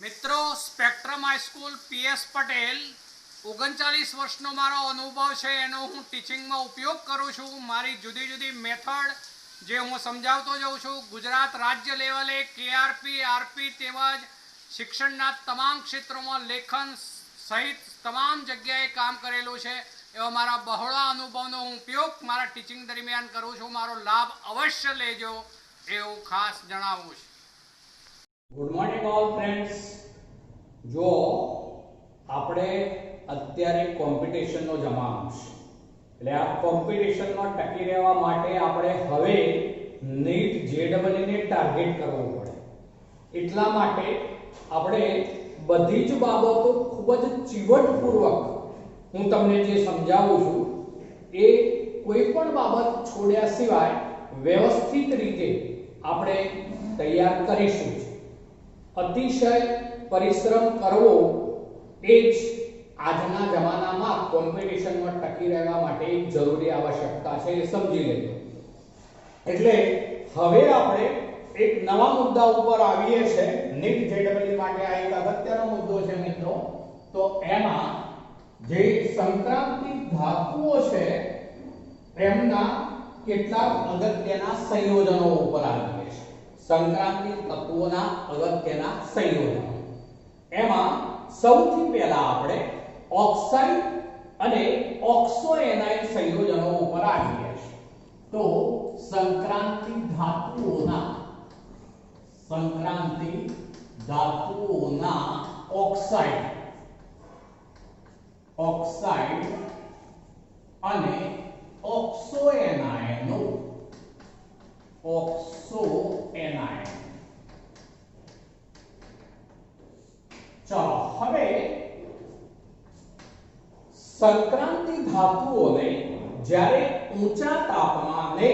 મિત્રો spectrum high school PS Patel 39 વર્ષનો મારો અનુભવ છે એનો હું ટીચિંગમાં ઉપયોગ કરું છું. મારી જુદી જુદી મેથડ જે હું સમજાવતો જાઉં છું. ગુજરાત રાજ્ય લેવલે કેઆરપી આરપી તેમજ શિક્ષણના તમામ ક્ષેત્રોમાં લેખન સહિત તમામ જગ્યાએ કામ કરેલું છે. એવા મારા બહોળા અનુભવનો હું ઉપયોગ મારા ટીચિંગ દરમિયાન કરું છું. મારો લાભ અવશ્ય લેજો એવું ખાસ જણાવું છું. Good morning all friends. જો આપણે અત્યારે કોમ્પિટિશનનો જમાનો છે, એટલે આ કોમ્પિટિશનમાં ટકી રહેવા માટે આપણે હવે નીટ જેડબલઈ ને ટાર્ગેટ કરવું પડે. એટલા માટે આપણે બધી જ બાબતો ખૂબ જ ચીવટપૂર્વક હું તમને જે સમજાવું છું એ કોઈ પણ બાબત છોડ્યા સિવાય વ્યવસ્થિત રીતે આપણે તૈયાર કરીશું. અતિશય પરિશ્રમ કરવો એ જ આજના જમાનામાં કોમ્પિટિશનમાં ટકી રહેવા માટે એક જરૂરી આવશ્યકતા છે, એ સમજી લેજો. એટલે હવે આપણે એક નવા મુદ્દા ઉપર આવીએ છીએ. નીટ જેડબલઈ માટે આ એક અગત્યનો મુદ્દો છે મિત્રો. તો એમાં જે સંક્રાંતિક ધાતુઓ છે એમના કેટલાક અગત્યના સંયોજનો ઉપર આવીએ છીએ. સંક્રાંતિક તત્વોના અગત્યના સંયોજનો. એમાં સૌથી પહેલા આપણે ઓક્સાઇડ અને ઓક્સો એનાઇડ સંયોજનો ઉપર આવીએ છીએ. તો સંક્રાંતિક ધાતુઓના ઓક્સાઇડ અને ઓક્સો એનાઇડ. ચાલો હવે સંક્રાંતિ ધાતુઓને જ્યારે ઊંચા તાપમાને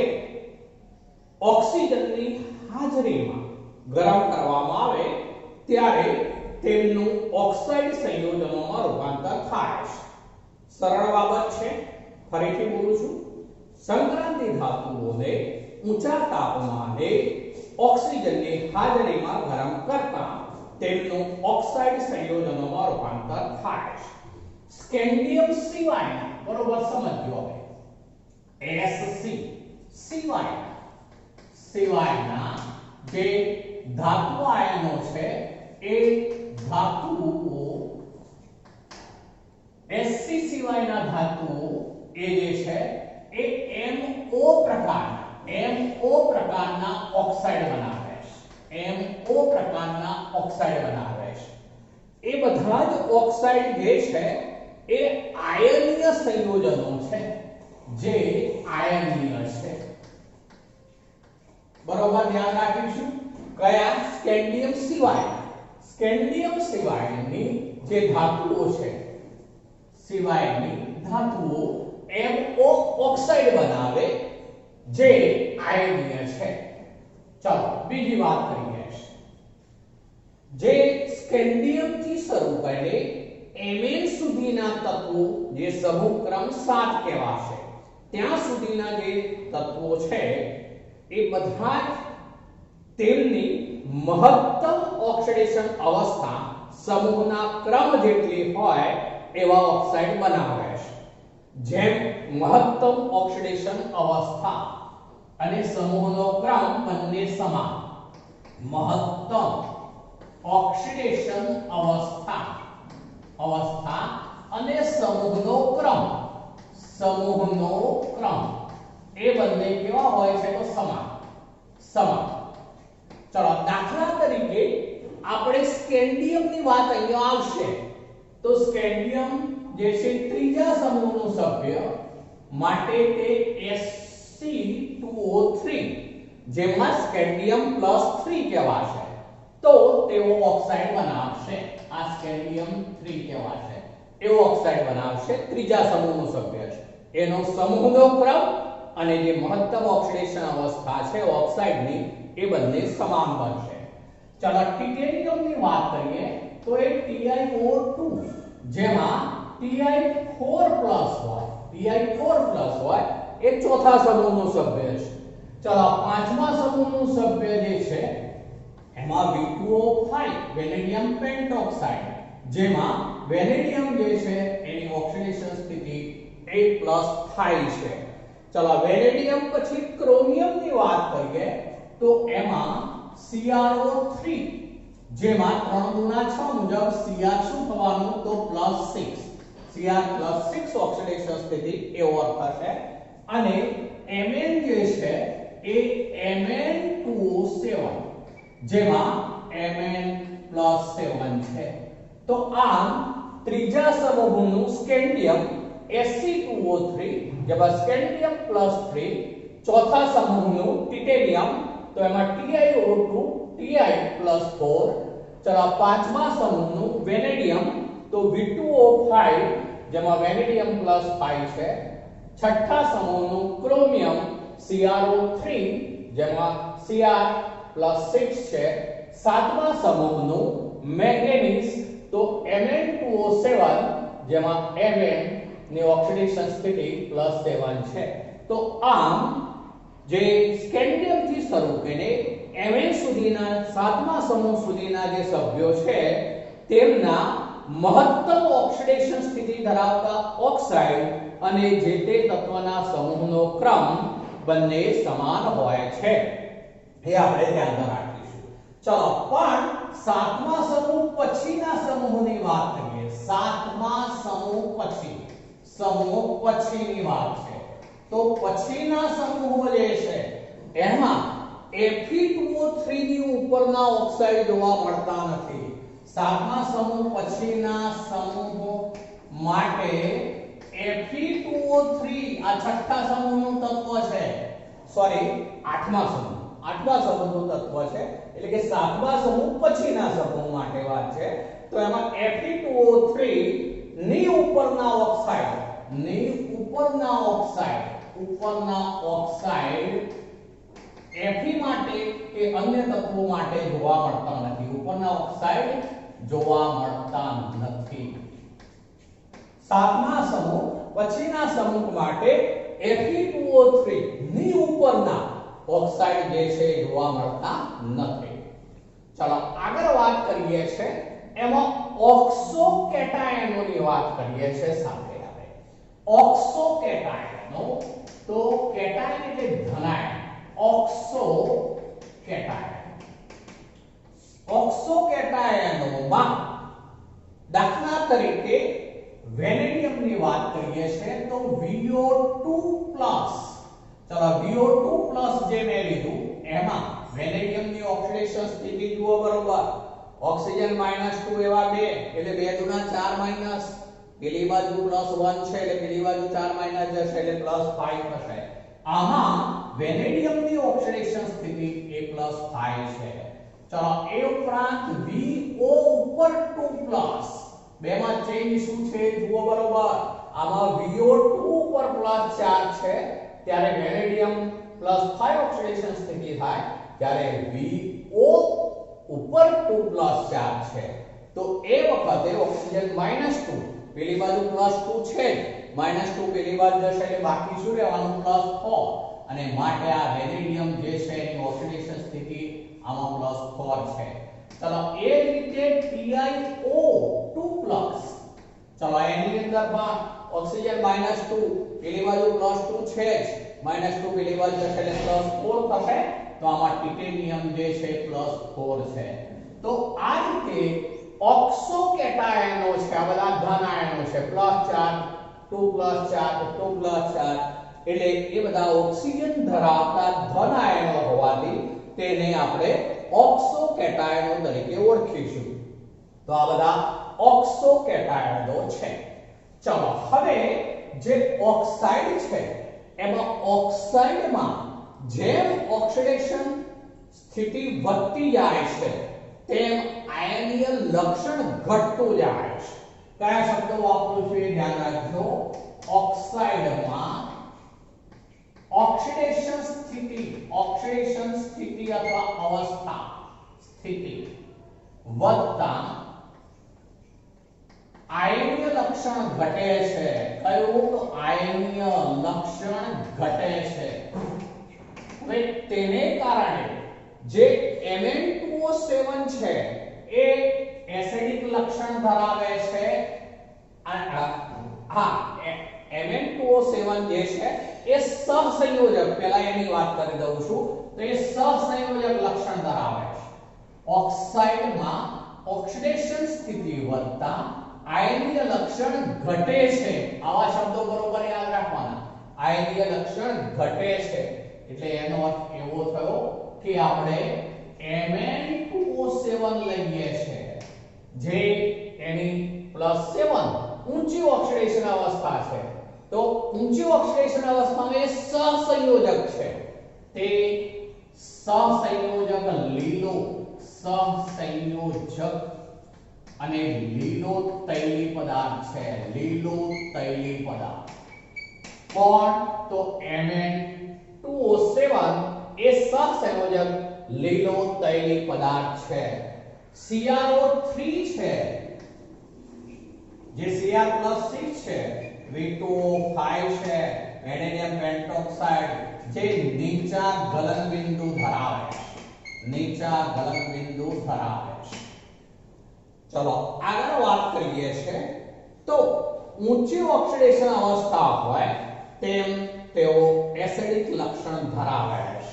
ઓક્સિજનની હાજરીમાં ગરમ કરવામાં આવે ત્યારે તેમનું ઓક્સાઇડ સંયોજનોમાં રૂપાંતર થાય છે. સરળ બાબત છે, ફરીથી બોલું છું. સંક્રાંતિ ધાતુઓને ઊંચા તાપમાને ઓક્સિજનની હાજરીમાં ગરમ કરતા તેમનું ઓક્સાઇડ સંયોજનોમાં રૂપાંતર થાય છે. સ્કેન્ડિયમ સિવાયના, બરોબર સમજો હવે, Sc સિવાયના જે ધાતુ આયનો છે એ ધાતુઓ Sc સિવાયના ધાતુઓ એ જે છે એ MO પ્રકારના ઓક્સાઇડ બનાવે છે. એ બધા જ ઓક્સાઇડ જે છે એ આયનીય સંયોજનો છે, બરોબર ધ્યાન રાખીશું. કયા? સ્કેન્ડિયમ સિવાયની જે ધાતુઓ છે, ધાતુઓ MO ઓક્સાઇડ બનાવે જે આયનીય છે. ચાલો બીજી વાત કરીએ. જે સ્કેન્ડિયમ થી શરૂ કરીને Mn સુધીના તત્વો જે સમૂહ ક્રમ 7 કહેવાશે, ત્યાં સુધીના જે તત્વો છે એ બધા જ તેમની મહત્તમ ઓક્સિડેશન અવસ્થા સમૂહના ક્રમ જેટલી હોય એવા ઓક્સાઇડ બનાવે છે. જેમ મહત્તમ ઓક્સિડેશન અવસ્થા અને સમૂહનો ક્રમ બંને સમાન. મહત્તમ ઓક્સિડેશન અવસ્થા અને સમૂહનો ક્રમ એ બંને કેવા હોય છે? તો સમાન. ચલો દાખલા તરીકે આપણે સ્કેન્ડિયમની વાત અહીંયા આવશે. તો સ્કેન્ડિયમ જે છે ત્રીજા સમૂહનું સભ્ય માટે તે Sc2O3, જેમાં સ્કેન્ડિયમ +3 કહેવાશે, તો તેવો ઓક્સાઇડ બનાવશે. આ સ્કેન્ડિયમ 3 કહેવાશે, એવો ઓક્સાઇડ બનાવશે. ત્રીજા સમૂહનું સભ્ય છે, એનો સમૂહનો ક્રમ અને જે મહત્તમ ઓક્સિડેશન અવસ્થા છે ઓક્સાઇડની એ બંને સમાન બનશે. ચાલો ટિટેનિયમની વાત કરીએ તો એ TiO2, જેમાં Ti4+ હોય એ ચોથા સમૂહનું સભ્ય છે. ચાલો પાંચમા સમૂહનું સભ્ય જે છે એમાં V2O5 વેનેડિયમ પેન્ટોક્સાઇડ, જેમાં વેનેડિયમ જે છે એની ઓક્સિડેશન સ્થિતિ A+ થાય છે. ચલો વેનેડિયમ પછી ક્રોમિયમની વાત કરીએ તો એમાં CrO3, જેમાં 3 × 6 મુજબ Cr શું થવાનું તો +6, Cr+6 ઓક્સિડેશન સ્થિતિ એ ઓર થશે અને Mn જે છે એ Mn2O7, જેમાં Mn+7 છે. તો આમ ત્રીજા સમૂહનું સ્કેન્ડિયમ Sc2O3, જેમાં સ્કેન્ડિયમ +3, ચોથા સમૂહનું ટિટેનિયમ તો એમાં TiO2 Ti+4, ચલો પાંચમા સમૂહનું વેનેડિયમ તો V2O5, જેમાં વેનેડિયમ +5 છે. છઠ્ઠા સમૂહનું ક્રોમિયમ CrO3, જેમાં Cr+6 છે. સાતમા સમૂહનું મેંગેનીઝ તો Mn2O7, જેમાં Mn ની ઓક્સિડેશન સ્થિતિ +7 છે. તો આમ જે સ્કેન્ડિયમ થી શરૂ કરીને Mn સુધીના સાતમા સમૂહ સુધીના જે સભ્યો છે તેમના મહત્તમ ઓક્સિડેશન સ્થિતિ ધરાવતા ઓક્સાઇડ અને જે તે તત્વના સમૂહનો ક્રમ બંને સમાન હોય છે. એ આપણે ધ્યાનમાં રાખીશું. ચલો પણ સાતમા સમૂહ પછીના સમૂહની વાત કરીએ. સાતમા સમૂહ પછીની વાત છે તો પછીના સમૂહ જે છે એમાં Fe2O3 ની ઉપરના ઓક્સાઇડ જોવા મળતા નથી. સાતમા સમૂહ પછીના સમૂહ માટે Fe2O3 આ છઠ્ઠા સમૂહનું તત્વ છે, સોરી આઠમા સમૂહનું તત્વ છે, એટલે કે સાતમા સમૂહ પછીના સમૂહ માટે વાત છે. તો એમાં Fe2O3 ની ઉપરના ઓક્સાઇડ Fe માટે કે અન્ય તત્વો માટે જોવા મળતા નથી. ઉપરના ઓક્સાઇડ જોવા મળતા નથી. સાતમા સમૂહ પછીના સમૂહ માટે Fe2O3 ની ઉપરના ઓક્સાઇડ જે છે જોવા મળતા નથી. ચલો આગળ વાત કરીએ છે એમાં ઓક્સો કેટાયનોની વાત કરીએ છે સાથે આપણે. ઓક્સો કેટાયનો તો કેટાયન એટલે ધનાયન. ઓક્સો કેટાયનોમાં દાખલા તરીકે વેનેડિયમની વાત કરીએ છે તો VO2+, ચલો VO2+ જે મેં લીધું એમાં વેનેડિયમની ઓક્સિડેશન સ્થિતિ જુઓ બરોબર. ઓક્સિજન -2 એવા 2 એટલે 2 × 4 માઈનસ, પેલી બાજુ +1 છે એટલે પેલી બાજુ 4 માઈનસ જશે એટલે +5 થશે. આમાં વેનેડિયમની ઓક્સિડેશન સ્થિતિ A+5 છે. ચલો એ ઉપરાંત VO ઉપર 2+, બેમાં ચેન્જ શું છે જુઓ બરોબર. આમાં VO2 ઉપર +4 છે ત્યારે વેનેડિયમ +5 ઓક્સિડેશન સ્થિતિ થાય, જ્યારે VO ઉપર 2+4 છે તો એ વખતે ઓક્સિજન -2, પેલી બાજુ +2 છે, -2 પેલી બાજુ જશે એટલે બાકી શું રહેવાનું +4, અને માટે આ વેનેડિયમ જે છે એની ઓક્સિડેશન સ્થિતિ આમાં +4 છે. ચલો એ જ રીતે TiO2+, ચલો એની અંદર પણ ઓક્સિજન -2 પેલી બાજુ +2 છે જ, -2 પેલી બાજુ જશે એટલે +4 થશે. તો આમાં ટિટેનિયમ જે છે +4 છે. તો આ રીતે ઓક્સો કેટાયનો છે, આ બધા ધન આયનો છે, +4 2+4 2+4, એટલે એ બધા ઓક્સિજન ધરાવતા ધન આયનો હોવાથી તેને આપણે ઓક્સો કેટાયનો તરીકે ઓળખીશું. તો આ બધા ઓક્સો કેટાયનો છે. ચલો હવે જે ઓક્સાઇડ છે એમાં ઓક્સાઇડમાં જેમ ઓક્સિડેશન સ્થિતિ વધતી જાય છે તેમ આયનીય લક્ષણ ઘટતું જાય છે. કયા શબ્દો વાપરું છું એ ધ્યાન રાખજો. ઓક્સાઇડમાં ઓક્સિડેશન સ્થિતિ અથવા અવસ્થા સ્થિતિ વધતા આયનીય લક્ષણ ઘટે છે. કયું? તો આયનીય લક્ષણ ઘટે છે. હવે તેને કારણે જે Mn2O Mn2O7 છે એ એસિડિક લક્ષણ ધરાવે છે. Mn2O7 જે છે એ સહસંયોજક, પહેલા એની વાત કરી દઉં છું, તો એ સહસંયોજક લક્ષણ ધરાવે છે. ઓક્સાઇડમાં ઓક્સિડેશન સ્થિતિ વધતા આયનીય લક્ષણ ઘટે છે. આવા શબ્દો બરોબર યાદ રાખવાના. આયનીય લક્ષણ ઘટે છે એટલે એનો અર્થ એવો થયો કે આપણે Mn2O7 લઈએ છે જે એની +7 ઊંચી ઓક્સિડેશન અવસ્થા છે. તો ઊંચી ઓક્સિડેશન અવસ્થામાં એ સહસંયોજક છે. તે સહસંયોજક લીલો સહસંયોજક અને લીલો તૈલી પદાર્થ છે. લીલો તૈલી પદાર્થ કોણ? તો Mn2O7 એ સહસંયોજક લીલો તૈલી પદાર્થ છે. CrO3 છે જે Cr+6 છે, V2O5 છે, એડેનિયમ પેન્ટોક્સાઇડ જે નીચા ગલનબિંદુ ધરાવે છે. નીચા ગલનબિંદુ ધરાવે છે. ચલો આગળ વાત કરીએ છે. તો ઊંચી ઓક્સિડેશન અવસ્થા હોય તેમ તેઓ એસિડિક લક્ષણ ધરાવે છે.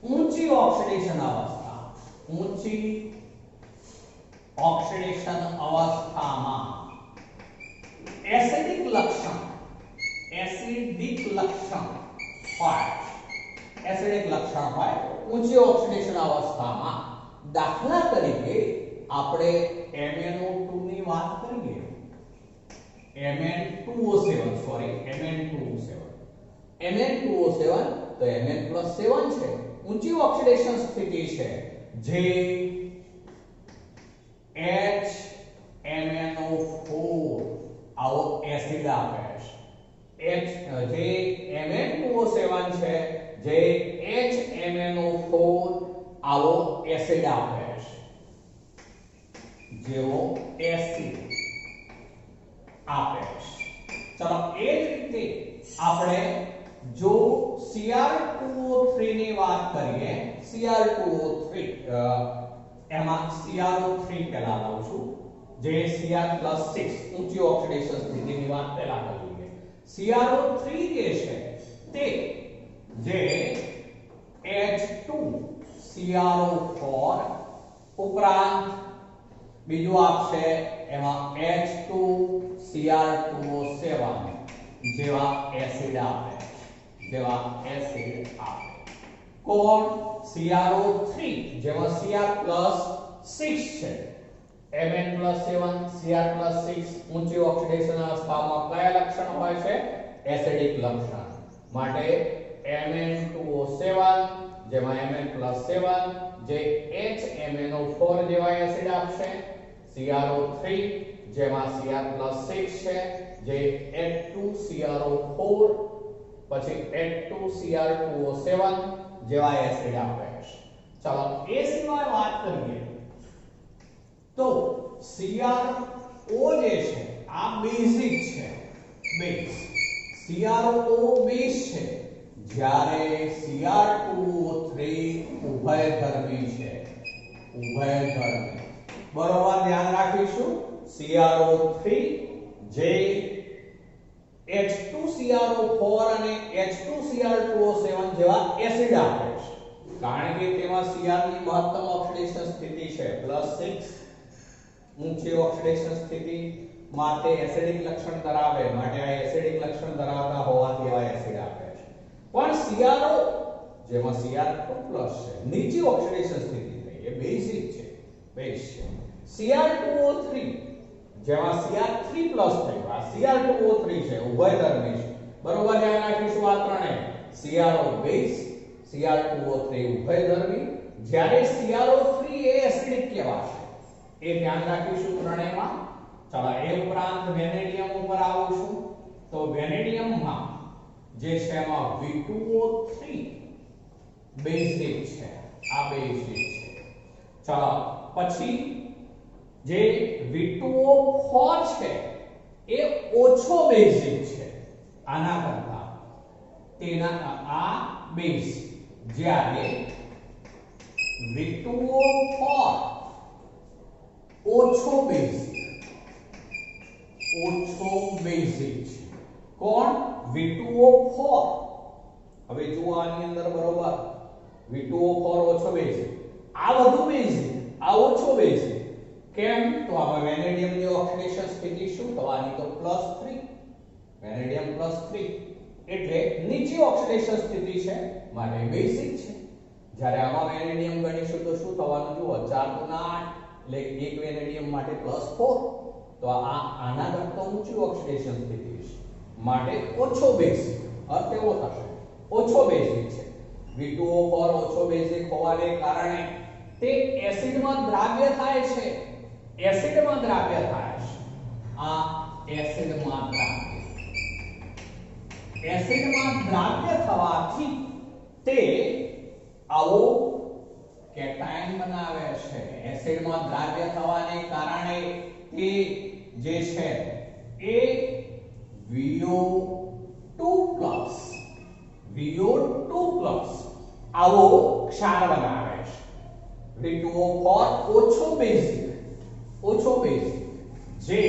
ઊંચી ઓક્સિડેશન અવસ્થા, ઊંચી ઓક્સિડેશન અવસ્થામાં એસિડિક લક્ષણ હોય. એસિડિક લક્ષણ હોય ઊંચી ઓક્સિડેશન અવસ્થામાં. દાખલા તરીકે આપણે MnO2 ની વાત કરીએ. Mn2O7 તો Mn+7 છે. ઊંચી ઓક્સિડેશન સ્થિતિ છે જે HMnO4 આવો એસિડ આપે છે. જે Mn2O7 છે જે HMnO4 આવો એસિડ આપે છે. જેવો એસિડ આપે છે. ચલો એ જ રીતે આપણે જો Cr2O3 ની વાત કરીએ, Cr2O3 એમાં CrO3 પહેલા લાવું છું જે Cr+6 ઊંચી ઓક્સિડેશન સ્થિતિની વાત પહેલા કરીએ. CrO3 જે છે તે જે H2CrO4 ઉપરાંત બીજું આપશે એમાં H2Cr2O7 જેવા એસિડ આપે. કોણ? CrO3 જેમાં Cr+6 છે. Mn+7 Cr+6 ઊંચી ઓક્સિડેશન અવસ્થામાં કયા લક્ષણ હોય છે? એસિડિક લક્ષણ. માટે Mn2O7 જેમાં Mn+7 જે HMnO4 જેવા એસિડ આપશે. CrO3 જેમાં Cr+6 છે જે H2CrO4 પછી H2Cr2O7 જેવા એસિડ આપે છે. ચાલો એ સિવાય વાત કરીએ તો CrO જે છે આ બેઝિક છે. CrO બેઝ છે જ્યારે Cr2O3 ઉભયધર્મી છે. બરોબર ધ્યાન રાખીશું. CrO3 જે H2CrO4 અને H2Cr2O7 જેવા એસિડ આપે છે. કારણ કે તેમાં Cr ની મહત્તમ ઓક્સિડેશન સ્થિતિ છે +6. ઊંચી ઓક્સિડેશન સ્થિતિ માટે એસિડિક લક્ષણ ધરાવે, માટે આ એસિડિક લક્ષણ ધરાવતા હોવાથી આ એસિડ આપે છે. પણ CrO જેમાં Cr2+ છે, નીચી ઓક્સિડેશન સ્થિતિ થઈ, એ બેઝિક છે. Cr2O3 જેમાં Cr3+ થયું, આ Cr2O3 છે, ઉભયધર્મી છે. બરોબર ધ્યાન રાખીશું આ ત્રણે. CrO બેઝ, Cr2O3 ઉભયધર્મી, જ્યારે CrO3 એ એસિડિક કહેવાશે. એ ધ્યાન રાખીશું ત્રણેયમાં. ચાલો એ ઉપરાંત વેનેડિયમ ઉપર આવું છું. તો વેનેડિયમમાં જે છે એમાં V2O3 બેઝિક છે. આ બેઝિક છે. ચાલો પછી જે V2O4 છે એ ઓછો બેઝિક છે આના કરતા. આ બેઝ જ્યારે V2O4 ઓછો બેઝિક છે. કોણ? V2O4. હવે જુઓ આની અંદર બરોબર V2O4 ઓછો બેઝિક, આ વધુ બેઝિક, આ ઓછો બેઝિક. કેમ? તો આમાં વેનેડિયમની ઓક્સિડેશન સ્થિતિ શું થવાની? તો +3. વેનેડિયમ +3 એટલે નીચી ઓક્સિડેશન સ્થિતિ છે માટે બેઝિક છે. જ્યારે આમાં વેનેડિયમ ગણીશું તો શું થવાનું? જુઓ 4 × 8 એટલે એક વેનેડિયમ માટે +4. તો આ આના કરતા ઊંચી ઓક્સિડેશન સ્થિતિ છે માટે ઓછો બેઝિક. અર્થ એવો થશે ઓછો બેઝિક છે. V2O4 ઓછો બેઝિક હોવાને કારણે તે એસિડમાં દ્રાવ્ય થાય છે. એસિડમાં દ્રાવ્ય થાય છે. આ એસિડમાં દ્રાવ્ય થવાથી તે આવો કેટાયન બનાવે છે. એસિડમાં દ્રાવ્ય થવાને કારણે તે જે છે એ VO2+ આવો ક્ષાર બનાવે છે. V2O4 ઓછો બેઝિક જે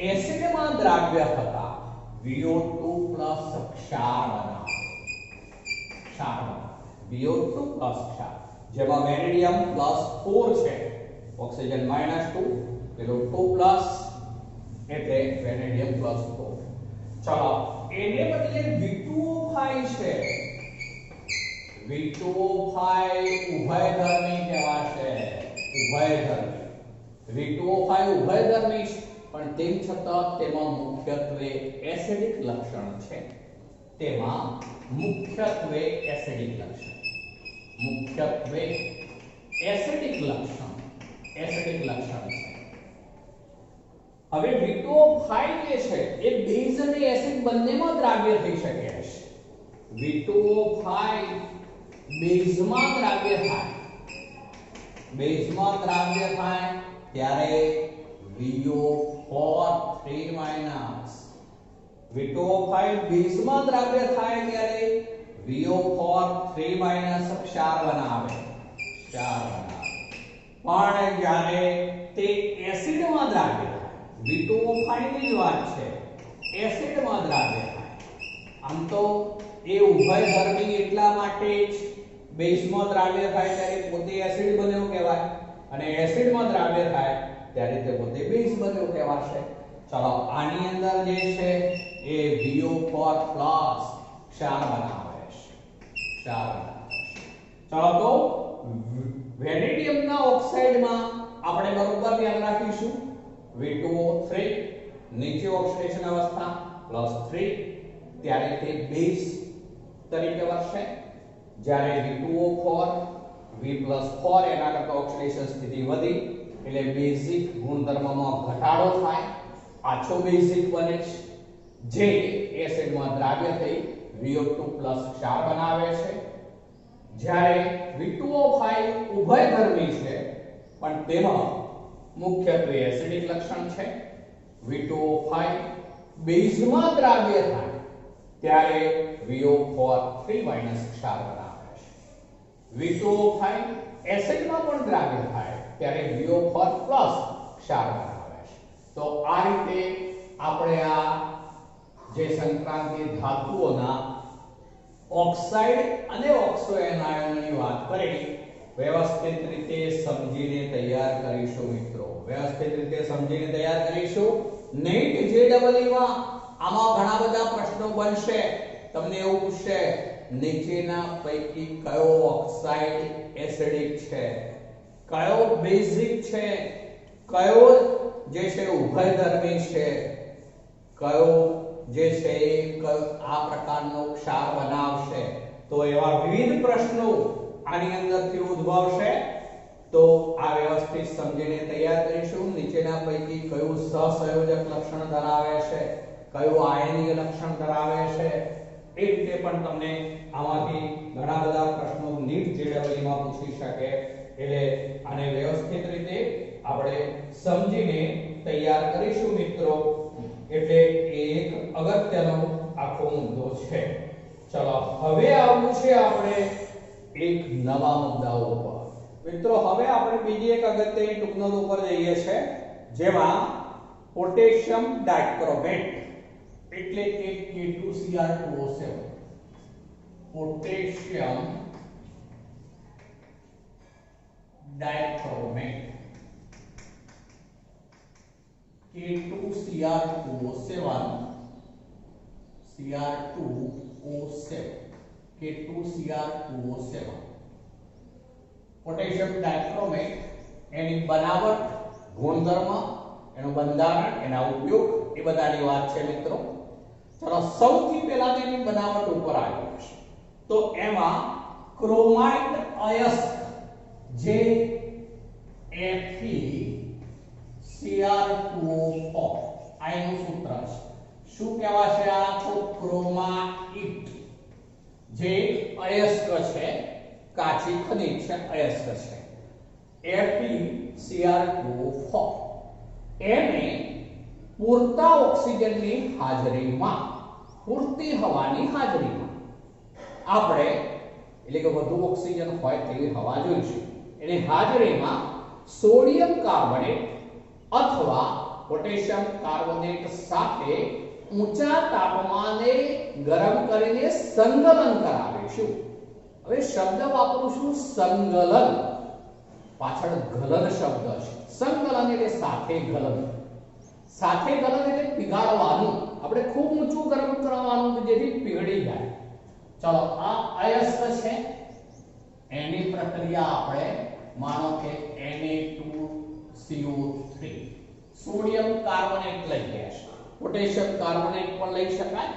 એસિડમાં દ્રાવ્ય થતા VO2+ ક્ષાર બનાવે. VO2+ ક્ષાર જેમાં વેનેડિયમ +4 છે, ઓક્સિજન -2, પેલો 2+ એટલે વેનેડિયમ +4. ચલો એને બદલે V2O5 છે. V2O5 ઉભયધર્મી કહેવાશે. V2O5 ઉભયધર્મી છે પણ તેમ છતાં તેમાં મુખ્યત્વે એસિડિક લક્ષણ છે. એસિડિક લક્ષણ છે. હવે V2O5 જે છે એ બેઝ અને એસિડ બંનેમાં દ્રાવ્ય થઈ શકે છે. V2O5 બેઝમાં દ્રાવ્ય થાય ત્યારે VO4 3- V2O5 બેઝમાં દ્રાવ્ય થાય ત્યારે VO4 3- ક્ષાર બનાવે. પણ જ્યારે તે એસિડમાં દ્રાવ્ય થાય, V2O5 ની જ વાત છે, એસિડમાં દ્રાવ્ય થાય. આમ તો એ ઉભયધર્મી એટલા માટે જ બેઝમાં દ્રાવ્ય થાય ત્યારે પોતે એસિડ બન્યો કહેવાય અને એસિડમાં દ્રાવ્ય થાય ત્યારે તે પોતે બેઝ બન્યો કહેવાશે. ચલો આની અંદર જે છે એ VO4+ ક્ષાર બનાવે છે. ચલો તો વેનેડિયમના ઓક્સાઇડમાં આપણે બરોબર ધ્યાન રાખીશું V2O3 નીચે ઓક્સિડેશન અવસ્થા +3 ત્યારે તે બેઝ તરીકે વર્તે. જ્યારે V2O4 V+4 એના કરતા ઓક્સિડેશન સ્થિતિ વધી એટલે બેઝિક ગુણધર્મમાં ઘટાડો થાય, આછો બેઝિક બને છે જે એસિડમાં દ્રાવ્ય થઈ VO2+ ક્ષાર બનાવે છે. જ્યારે V2O5 ઉભયધર્મી છે પણ તેમાં મુખ્યત્વે એસિડિક લક્ષણ છે. V2O5 બેઝમાં દ્રાવ્ય થાય ત્યારે VO4 3- ક્ષાર બનાવે છે. V2O5 એસિડમાં પણ દ્રાવ્ય થાય ત્યારે VO4+ ક્ષાર બનાવે છે. તો આ રીતે આપણે આ જે સંક્રાંતિ ધાતુઓના ઓક્સાઇડ અને ઓક્સો એનાયનની વાત કરી વ્યવસ્થિત રીતે સમજીને તૈયાર કરીશું મિત્રો. નેટ JEE માં આમાં ઘણા બધા પ્રશ્નો બનશે. તમને એવું પૂછશે નીચેના પૈકી કયો ઓક્સાઇડ એસિડિક છે, કયો બેઝિક છે, કયો જે છે ઉભયધર્મી છે, કયો જે છે આ પ્રકારનો ક્ષાર બનાવશે. તો એવા વિવિધ પ્રશ્નો આની અંદરથી ઉદ્ભવશે. તો આ વ્યવસ્થિત સમજીને તૈયાર કરીશું. નીચેના પૈકી કયું સહસંયોજક લક્ષણ ધરાવે છે, કયું આયનીય લક્ષણ ધરાવે છે, એ રીતે પણ તમને આમાંથી ઘણા બધા પ્રશ્નો નીટ JEE માં પૂછી શકે. એટલે આને વ્યવસ્થિત રીતે આપણે સમજીને તૈયાર કરીશું મિત્રો. એટલે એક અગત્યનો આખો મુદ્દો છે. ચલો હવે આવવું છે આપણે એક નવા મુદ્દાઓ પર. મિત્રો હવે આપણે બીજી એક અગત્યની ટૂંકનોંધ ઉપર જઈએ છે, જેમાં પોટેશિયમ ડાયક્રોમેટ એટલે કે K2Cr2O7 potassium dichromate K2Cr2O7 potassium dichromate એની બનાવટ, ગુણધર્મ, એનું બંધારણ, એના ઉપયોગ એ બધાની વાત છે મિત્રો. ચલો સૌથી પહેલા તેની બનાવટ ઉપર આવીએ છીએ. તો એમાં ક્રોમાઇડ અયસ્ક જે FeCr2O4 આ એનું સૂત્ર છે. શું કહેવાશે આ? તો ક્રોમાઇટ જે અયસ્ક છે, કાચી ખનિજ છે, અયસ્ક છે, FeCr2O4 એને પૂરતા ઓક્સિજનની હાજરીમાં, પૂરતી હવાની હાજરીમાં આપણે એટલે કે વધુ ઓક્સિજન હોય તેવી હવા જોઈશું, એની હાજરીમાં સોડિયમ કાર્બોનેટ અથવા પોટેશિયમ કાર્બોનેટ સાથે ઊંચા તાપમાને ગરમ કરીને સંકલન કરાવીશું. હવે શબ્દ વાપરું છું સંકલન, પાછળ ગલન શબ્દ છે. સંકલન એટલે સાથે ગલન. સાથે ગલન એટલે પીગાળવાનું, આપણે ખૂબ ઊંચું ગરમ કરવાનું કે જેથી પીગળી જાય. ચલો આ અયસ્ક છે, એની પ્રક્રિયા આપણે માનો કે Na2CO3 સોડિયમ કાર્બોનેટ લઈ ગયા છે, પોટેશિયમ કાર્બોનેટ પણ લઈ શકાય.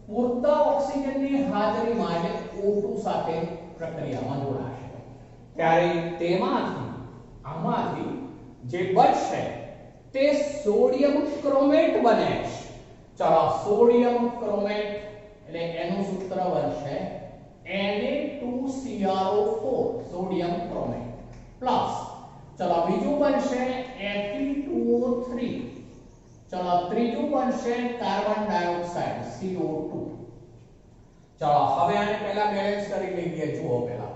પૂરતા ઓક્સિજનની હાજરીમાં જે O2 સાથે પ્રક્રિયામાં જોડાશે ત્યારે તેમાંથી આમાંથી જે બચશે તે સોડિયમ ક્રોમેટ બને છે. ચલો સોડિયમ ક્રોમેટ એટલે એનું સૂત્ર બનશે Na2CrO4 સોડિયમ ક્રોમેટ પ્લસ ચલો બીજું બનશે Fe2O3, ચલો ત્રીજું બનશે કાર્બન ડાયોક્સાઇડ CO2. ચલો હવે આને પહેલા બેલેન્સ કરી લઈએ. જુઓ પહેલા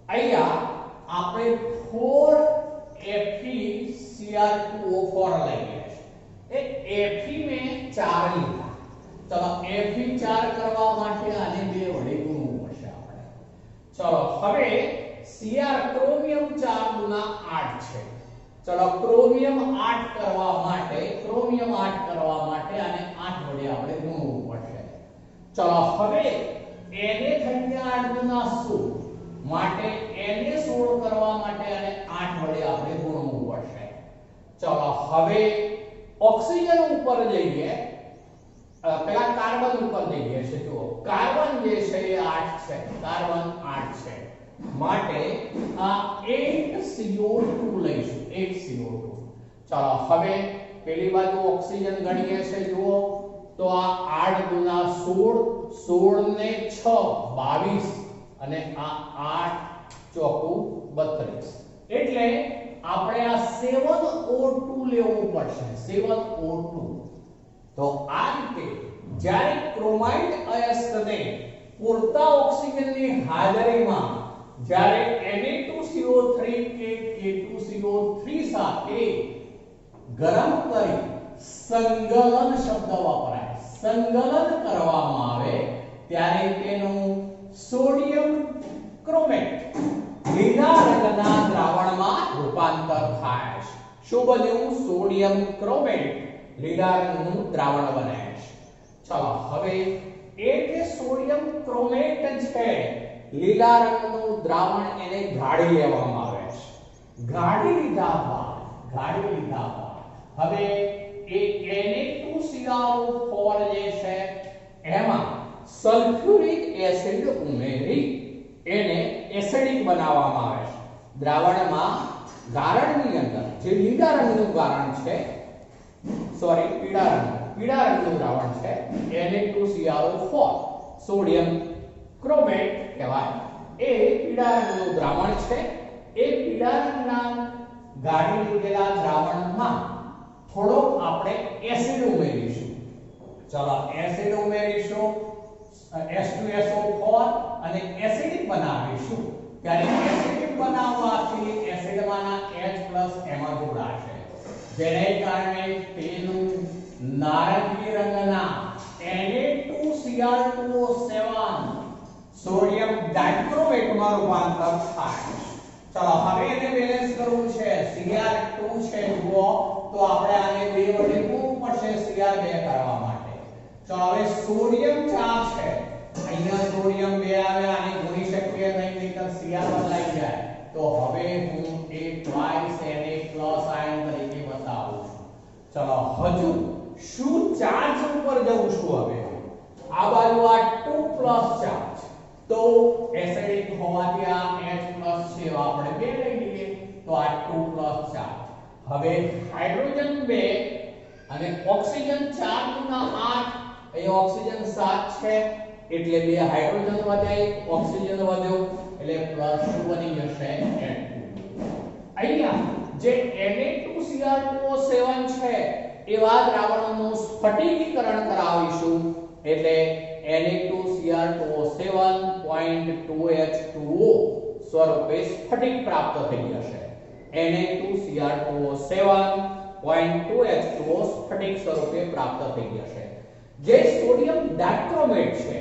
અહીંયા આપણે 4 FeCr2O4 લઈએ છે, એ Fe મેં 4 લીધા. ચલો Fe4 કરવા માટે આને 2 વડે ગુણવું પડશે આપણે. ચલો હવે Cr ક્રોમિયમ 4 ગુણા 8 છે. ચલો ક્રોમિયમ 8 કરવા માટે આને 8 વડે આપણે ગુણવું પડશે. ચલો હવે Na થઈ ગયા 8 ગુણા 16 માટે Na 16 કરવા માટે આને 8 વડે આપણે ગુણવું પડશે. ચલો હવે ઓક્સિજન ઉપર જઈએ, પહેલા કાર્બન ઉપર જઈએ છે. જુઓ કાર્બન જે છે એ 8 છે, કાર્બન 8 છે માટે આ 8CO2 લઈશું, 8CO2. ચલો હવે પેલી બાજુ ઓક્સિજન ગણીએ છે. જુઓ તો આ 8 ગુણા 16, 16 ને 6 22 અને આ 8 ચોકું 32 એટલે આપણે આ 7O2 લેવું પડશે, 7O2. તો આ રીતે જ્યારે ક્રોમાઇડ અયસ્કને પૂરતા ઓક્સિજનની હાજરીમાં જ્યારે Na2CO3 કે K2CO3 સાથે ગરમ કરી સંકલન શબ્દ વપરાય, સંકલન કરવામાં આવે ત્યારે તેનું સોડિયમ ક્રોમેટ લીલા રંગના દ્રાવણમાં રૂપાંતર થાય છે. શું બન્યું? સોડિયમ ક્રોમેટ લીલા રંગનું દ્રાવણ બને છે. ચલો હવે એ જે સોડિયમ ક્રોમેટ છે લીલા રંગનું દ્રાવણ એને ગાળી લેવામાં આવે છે. ગાળી લીધા બાદ હવે એ Na2CrO4 જે છે એમાં સલ્ફ્યુરિક એસિડ ઉમેરી એને એસિડિક બનાવવામાં આવે છે. દ્રાવણમાં ગારણની અંદર જે લીલા રંગનું ગારણ છે, પીળા રંગનું દ્રાવણ છે Na2CrO4 સોડિયમ ક્રોમેટ કહેવાય. એ પીળા રંગનું દ્રાવણ છે. એ પીળા રંગના ગાળી લીધેલા દ્રાવણમાં થોડો આપણે એસિડ ઉમેરીશું. ચલો એસિડ ઉમેરીશું, H2SO4 અને એસિડિક બનાવીશું. ત્યારે એસિડિક બનાવવાથી એસિડમાંના H+ એમાં જોડાશે, જેને કારણે તેનું નારંગી રંગના Na2Cr2O7 સોડિયમ ડાઇક્રોમેટમાં રૂપાંતર થાય. ચલો હવે એને બેલેન્સ કરવું છે. Cr2 છે જુઓ તો આપણે આને 2 વડે ગુણવું પડશે Cr2 કરવા માટે. ચલો હવે સોડિયમ 4 છે, અહીંયા સોડિયમ 2 આવે, આને ગુણી શકીએ નહીં નહીંતર Cr બદલાઈ જાય. તો હવે હું એ ટ્વાઇસ Na+ આયન તરીકે બતાવું છું. ચલો હજુ શું ચાર્જ ઉપર જવું છું. હવે આ બાજુ આ 2+ ચાર્જ, તો એસિડિક હોવાથી આ H+ છે આપણે 2 લઈ લઈએ તો આ 2+ ચાર્જ. હવે હાઇડ્રોજન 2 અને ઓક્સિજન 4 ગુણ્યા 8, અહીં ઓક્સિજન 7 છે એટલે 2 હાઇડ્રોજન વધે, ઓક્સિજન વધ્યો એટલે પ્લસ શું બની જશે N2. અહીંયા જે Na2Cr2O7 છે એવા દ્રાવણનું સ્ફટિકીકરણ કરાવીશું એટલે Na2Cr2O7.2H2O સ્વરૂપે સ્ફટિક પ્રાપ્ત થઈ જશે. Na2Cr2O7.2H2O સ્ફટિક સ્વરૂપે પ્રાપ્ત થઈ જશે. જે સોડિયમ ડાઇક્રોમેટ છે,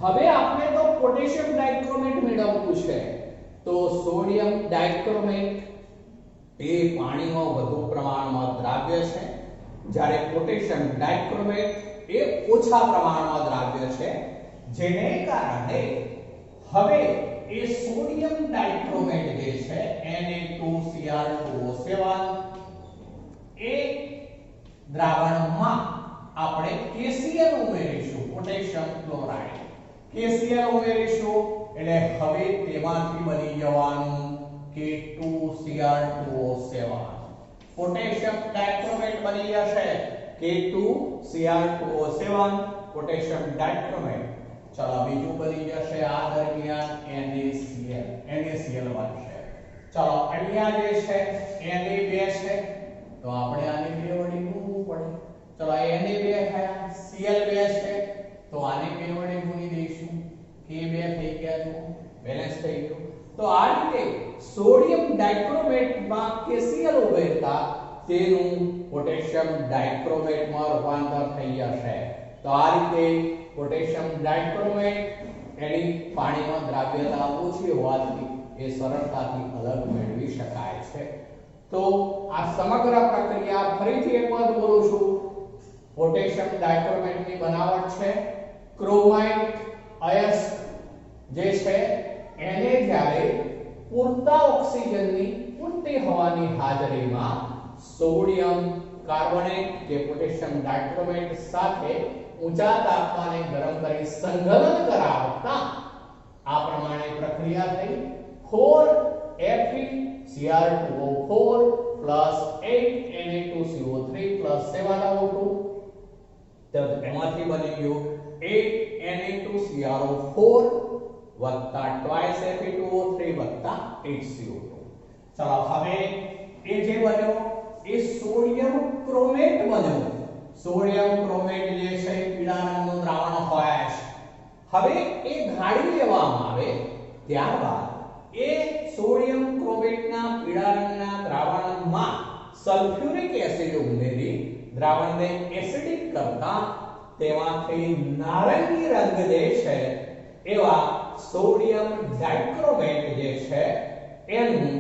હવે આપણે તો પોટેશિયમ ડાઇક્રોમેટ મેળવવું છે. તો સોડિયમ ડાઇક્રોમેટ એ પાણીમાં વધુ પ્રમાણમાં દ્રાવ્ય છે, જ્યારે પોટેશિયમ ડાઇક્રોમેટ એ ઓછા પ્રમાણમાં દ્રાવ્ય છે, જેને કારણે હવે એ સોડિયમ ડાઇક્રોમેટ જે છે Na2Cr2O7 એ દ્રાવણમાં આપણે KCl ઉમેરીશું, પોટેશિયમ ક્લોરાઇડ. KCl ઉમેરીશું એટલે હવે તેમાંથી બની જવાનું K2Cr2O7. પોટેશિયમ ડાઇક્રોમેટ બની જશે K2Cr2O7 પોટેશિયમ ડાઇક્રોમેટ. ચલો બીજું બની જશે આ દરમિયાન NaCl બનશે. ચલો અહીંયા જે છે Na2 છે તો આપણે આને 2 વડે ગુણવું પડે. ચલો Na2 થયા, Cl2 છે તો આને 2 વડે ગુણી દઈશું, K2 થઈ ગયા, જો બેલેન્સ થઈ ગયું. તો આ રીતે સોડિયમ ડાઇક્રોમેટમાં KCl ઉમેરતા તેનું પોટેશિયમ ડાઇક્રોમેટમાં રૂપાંતર થઈ જશે. તો આ રીતે પોટેશિયમ ડાઇક્રોમેટ એની પાણીમાં દ્રાવ્યતા ઓછી હોવાથી એ સરળતાથી અલગ મેળવી શકાય છે. તો આ સમગ્ર પ્રક્રિયા ફરીથી એક વાર બોલું છું. પોટેશિયમ ડાઇક્રોમેટની બનાવટ છે ક્રોમાઇટ અયસ્ક જે છે એને જ્યારે પૂરતા ઓક્સિજનની પૂરતી હવાની હાજરીમાં સોડિયમ કાર્બોનેટ કે પોટેશિયમ ડાઇક્રોમેટ સાથે ઊંચા તાપમાને ગરમ કરી સંઘનન કરાવતા આ પ્રમાણે પ્રક્રિયા થઈ 4FeCr2O4 8 Na2CO3 7O2. તો એમાંથી બની ગયું 8 Na2Cr4 વત્તા ટ્વાઇસ Fe2O3 વત્તા 8CO2. ચલો હવે એ જે બન્યો એ સોડિયમ ક્રોમેટ બન્યો. સોડિયમ ક્રોમેટ જે છે પીળા રંગનું દ્રાવણ હોય છે. હવે એ ગાળી લેવામાં આવે ત્યારબાદ એ સોડિયમ ક્રોમેટના પીળા રંગના દ્રાવણમાં સલ્ફ્યુરિક એસિડ ઉમેરી દ્રાવણને એસિડિક કરતા તેમાંથી નારંગી રંગ જે છે એવા સોડિયમ ડાઇક્રોમેટ જે છે એનું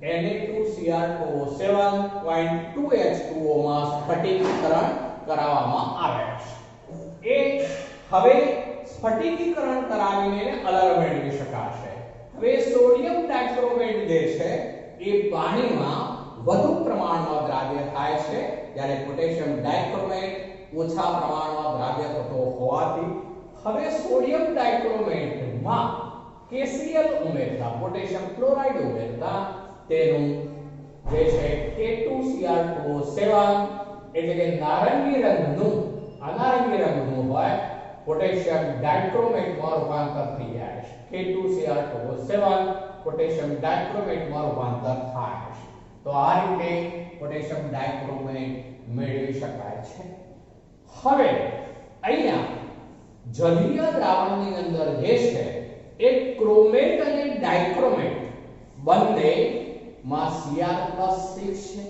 Na2Cr2O7.2H2O માં સ્ફટિકીકરણ કરાવવામાં આવે છે. એ હવે સ્ફટિકીકરણ કરાવીને એને અલગ મેળવી શકાશે. હવે સોડિયમ ડાઇક્રોમેટ જે છે એ પાણીમાં વધુ પ્રમાણમાં દ્રાવ્ય થાય છે, જ્યારે પોટેશિયમ ડાઇક્રોમેટ ઓછા પ્રમાણમાં દ્રાવ્ય થતો હોવાથી હવે સોડિયમ ડાઇક્રોમેટમાં KCl ઉમેરતા પોટેશિયમ ક્લોરાઇડ ઉમેરતા તેનું જે છે K2Cr2O7 એટલે કે નારંગી રંગનું હોય પોટેશિયમ ડાઇક્રોમેટમાં રૂપાંતર થઈ જાય છે. K2Cr2O7 પોટેશિયમ ડાઇક્રોમેટમાં રૂપાંતર થાય છે. તો આ રીતે પોટેશિયમ ડાઇક્રોમેટ મેળવી શકાય છે. હવે અહીંયા જલીય દ્રાવણની અંદર જે છે એ ક્રોમેટ અને ડાઇક્રોમેટ બંનેમાં Cr+6 છે,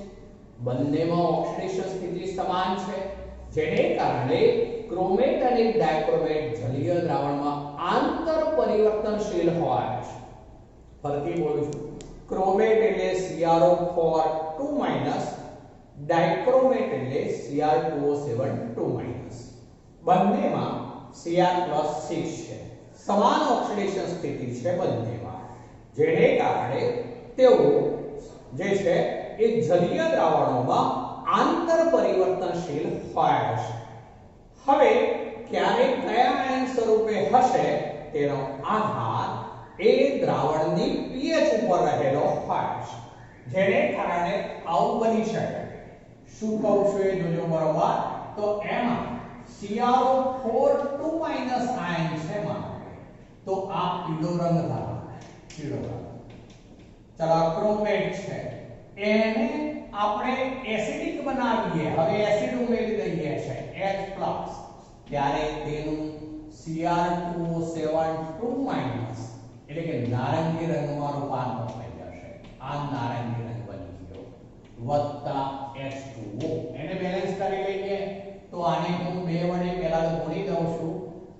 બંનેમાં ઓક્સિડેશન સ્થિતિ સમાન છે, જેને કારણે ક્રોમેટ અને ડાયક્રોમેટ જલીય દ્રાવણમાં આંતર પરિવર્તનશીલ હોય છે. ફરીથી બોલું છું, ક્રોમેટ એટલે CrO4 ડાયક્રોમેટ એટલે Cr2O7 બંનેમાં Cr+6 છે, સમાન ઓક્સિડેશન સ્થિતિ છે બંનેમાં, જેને કારણે તેઓ જે છે એ જલીય દ્રાવણોમાં આંતર પરિવર્તનશીલ હોય છે. હવે ક્યારે કયા આયન સ્વરૂપે હશે તેનો આધાર એ દ્રાવણની pH ઉપર રહેલો હોય છે, જેને કારણે આવું બની શકે. શું કહું છું એ જોજો બરોબર. તો એમાં CrO4 આયન છે માં, તો આ પીળો રંગ ધારો, પીળો રંગ. ચલો ક્રોમેટ છે, એને આપણે એસિડિક બનાવીએ. હવે એસિડ ઉમેરી દઈએ છે H+, ત્યારે તેનું Cr2O7 એટલે કે નારંગી રંગમાં રૂપાંતર થઈ જશે. આ નારંગી રંગ બની ગયો વત્તા H2O. એને બેલેન્સ કરી લઈએ. તો આને હું 2 વડે પહેલા તો ગુણી દઉં છું.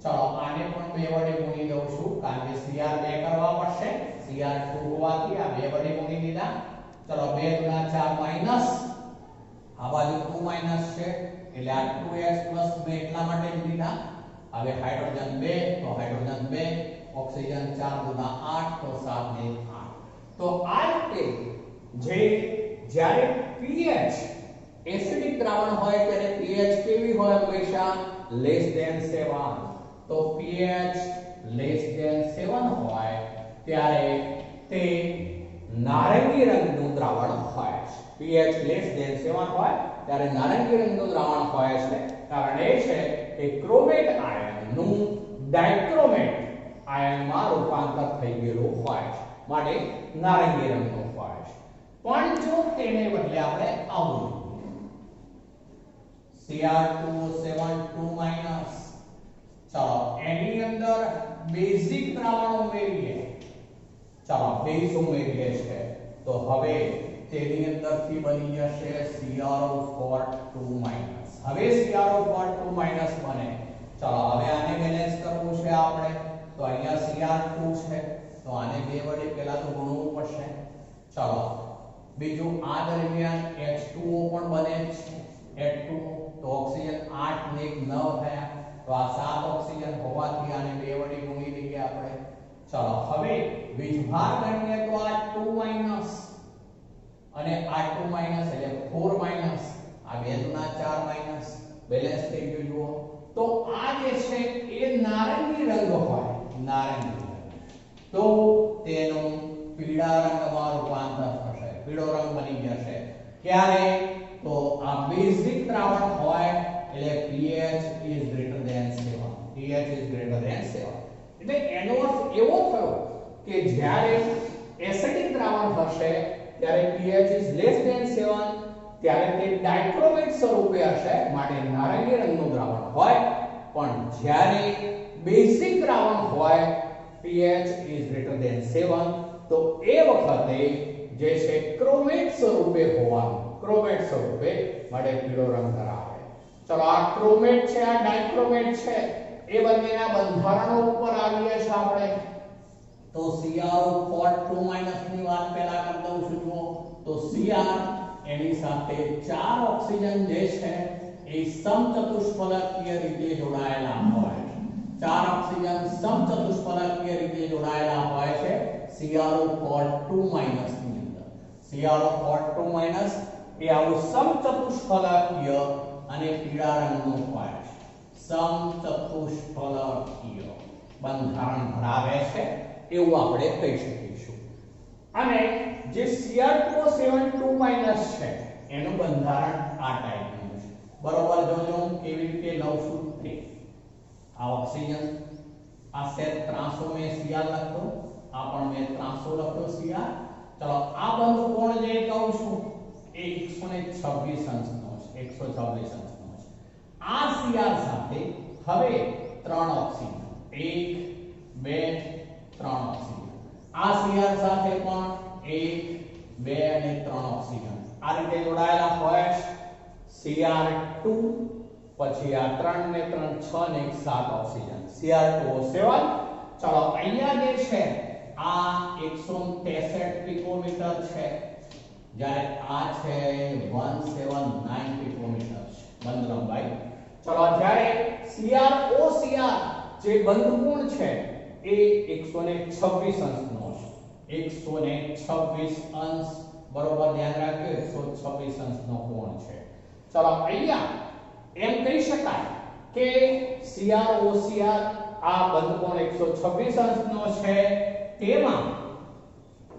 ચલો આને પણ 2 વડે ગુણી દઉં છું, કારણ કે Cr 2 કરવા પડશે. Cr2 હોવાથી આ 2 વડે ગુણી દીધા. ચલો 2 × 4 માઈનસ, આ બાજુ 2 માઈનસ છે એટલે આ 2h પ્લસ 2 એટલા માટે જ લીધા. હવે હાઇડ્રોજન 2 તો હાઇડ્રોજન 2, ઓક્સિજન 4 × 8 તો 7 ને 8. તો આ રીતે જે જ્યારે pH એસિડિક દ્રાવણ હોય ત્યારે pH કેવી હોય હંમેશા <7. તો pH <7 હોય ત્યારે તે નારંગી રંગનું દ્રાવણ હોય છે. pH <7 હોય ત્યારે નારંગી રંગનું દ્રાવણ હોય છે. કારણ એ છે કે ક્રોમેટ આયનનું ડાયક્રોમેટ આયનમાં રૂપાંતર થઈ ગયેલું હોય છે, માટે નારંગી રંગનું હોય છે. પણ જો તેને બદલે આપણે આવું Cr2O7 ચલો એની અંદર બેઝિક દ્રાવણ ઉમેરીએ. ચલો બેઝ ઉમેરીએ છે તો હવે તેની અંદરથી બની જશે CrO4 હવે CrO4 બને. ચલો હવે આને બેલેન્સ કરવું છે આપણે. તો અહીંયા Cr2 છે તો આને 2 વડે પહેલા તો ગુણવું પડશે. ચલો બીજું આ દરમિયાન H2O પણ બને છે. H2O તો ઓક્સિજન 8 ને 1 9 થયા. તો આ 7 ઓક્સિજન હોવાથી આને 2 વડે ગુણી દઈએ આપણે. ચલો હવે વીજભાર ગણીએ તો આ 2 માઈનસ અને આ 2 માઈનસ એટલે 4 માઈનસ, આ 2 × 4 માઈનસ, બેલેન્સ થઈ ગયું જુઓ. તો આ જે છે એ નારંગી રંગ હોય, નારંગી રંગ, તો તેનું પીળા રંગમાં રૂપાંતર થશે, પીળો રંગ બની જશે. ક્યારે? તો આ બેઝિક દ્રાવણ હોય એટલે pH is greater than 7. pH is greater than 7 એટલે એનો અર્થ એવો થયો કે જ્યારે એસિડિક દ્રાવણ હશે ત્યારે pH is less than 7, ત્યારે તે ડાયક્રોમેટ સ્વરૂપે હશે, માટે નારંગી રંગનું દ્રાવણ હોય. પણ જ્યારે બેઝિક દ્રાવણ હોય pH is greater than 7, તો એ વખતે જે છે ક્રોમેટ સ્વરૂપે હોવાનું, ક્રોમેટ સ્વરૂપે માટે પીળો રંગ ધરાવે. ચલો આ ક્રોમેટ છે, આ ડાયક્રોમેટ છે, એ બંનેના બંધારણો ઉપર આવીએ છીએ આપણે. તો CrO4 ની વાત પહેલા કરી દઉં છું જુઓ. તો Cr એની સાથે 4 ઓક્સિજન જે છે એ સમચતુષ્ફલકીય રીતે જોડાયેલા હોય છે. 4 ઓક્સિજન સમચતુષ્ફલકીય રીતે જોડાયેલા હોય છે CrO4 ની અંદર. CrO4 એ આવું સમચતુષ્ફલકીય અને પીળા રંગનું હોય છે. સમચતુષ્ફલકીય બંધારણ ધરાવે છે એવું આપણે કહી શકીશું. અને જે Cr2O7 છે એનું બંધારણ આ ટાઈપનું છે. બરોબર જોજો હું કેવી રીતે લઉં છું તે. આ ઓક્સિજન, આ સેટ ત્રાંસો મેં Cr લખ્યો, આ પણ મેં ત્રાંસો લખ્યો Cr. ચલો આ બંધ કોણ જે કહું છું એ 126 અંશનો છે, 126 અંશનો છે. આ Cr સાથે હવે 3 ઓક્સિજન, 1 2 3 ઓક્સિજન. આ Cr સાથે પણ 1 2 અને 3 ઓક્સિજન આ રીતે જોડાયેલા હોય Cr2 પછી આ 3 ને 3 6 ને 7 ઓક્સિજન Cr2O7 ચલો અહીંયા જે છે આ 163 પિકોમીટર છે જ્યારે આ છે 179 પિકોમીટર છે બંધ લંબાઈ ચલો જ્યારે CrOCr જે બંધ કોણ છે એ 126 અંશનો છે 126 અંશ બરોબર ધ્યાન રાખજો 126 અંશનો કોણ છે ચલો અહીંયા એમ કહી શકાય કે CrOCr આ બંધ કોણ 126 અંશનો છે તેમાં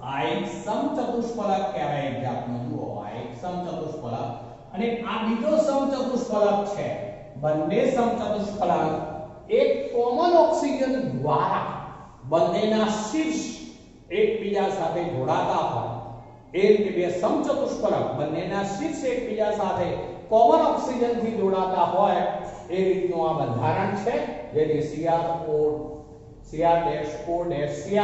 આ એક સમચતુષ્ફલક કહેવાય એક જાતનો જુઓ આ એક સમચતુષ્ફલક અને આ બીજો સમચતુષ્ફલક છે બંને સમચતુષ્ફલક એક કોમન ઓક્સિજન દ્વારા બંનેના શીર્ષ એકબીજા સાથે જોડાતા હોય એ રીતે બે સમચતુષ્ફલક બંનેના શીર્ષ એકબીજા સાથે કોમન ઓક્સિજન થી જોડાતા હોય એ રીતનું આ બંધારણ છે જેથી CrO-Cr